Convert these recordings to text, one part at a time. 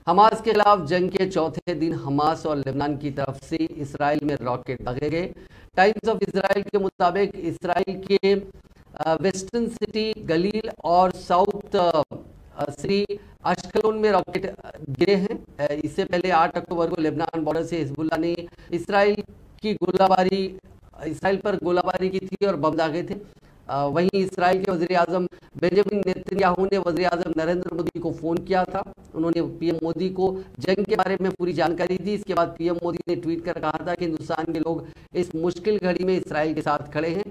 Hamas के खिलाफ जंग के चौथे दिन हमास और लेबनान की तरफ से इसराइल में रॉकेट दागे गए। टाइम्स ऑफ इसराइल के मुताबिक इसराइल के वेस्टर्न सिटी गलील और साउथ सिटी अश्कलोन में रॉकेट गिरे हैं। इससे पहले 8 अक्टूबर को लेबनान बॉर्डर से हिजबुल्लाह ने इसराइल पर गोलाबारी की थी और बम दागे थे। वहीं इसराइल के वज़ीर आज़म बेंजामिन नेतन्याहू ने वज़ीर आज़म नरेंद्र मोदी को फ़ोन किया था। उन्होंने पीएम मोदी को जंग के बारे में पूरी जानकारी दी। इसके बाद पीएम मोदी ने ट्वीट कर कहा था कि हिंदुस्तान के लोग इस मुश्किल घड़ी में इसराइल के साथ खड़े हैं।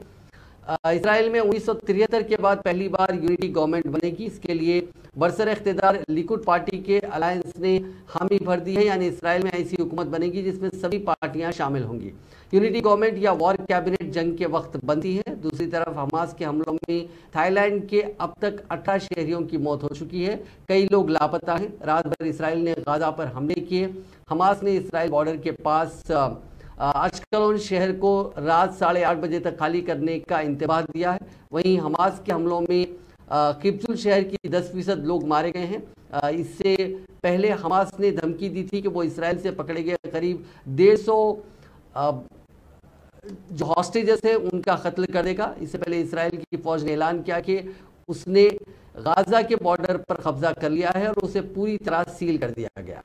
इसराइल में 1973 के बाद पहली बार यूनिटी गवर्नमेंट बनेगी। इसके लिए बरसर इख्तिदार लिकुड पार्टी के अलायंस ने हामी भर दी है, यानी इसराइल में ऐसी हुकूमत बनेगी जिसमें सभी पार्टियां शामिल होंगी। यूनिटी गवर्नमेंट या वॉर कैबिनेट जंग के वक्त बनती है। दूसरी तरफ हमास के हमलों में थाईलैंड के अब तक 18 शहरियों की मौत हो चुकी है। कई लोग लापता हैं। रात भर इसराइल ने गाजा पर हमले किए। हमास ने इसराइल बॉर्डर के पास अश्कलोन शहर को रात 8:30 बजे तक खाली करने का इंतबाह दिया है। वहीं हमास के हमलों में किब्जुल शहर की 10% लोग मारे गए हैं। इससे पहले हमास ने धमकी दी थी कि वो इसराइल से पकड़े गए करीब 150 जो हॉस्टेजेस हैं उनका कत्ल कर देगा। इससे पहले इसराइल की फौज ने ऐलान किया कि उसने गाजा के बॉर्डर पर कब्जा कर लिया है और उसे पूरी तरह सील कर दिया गया।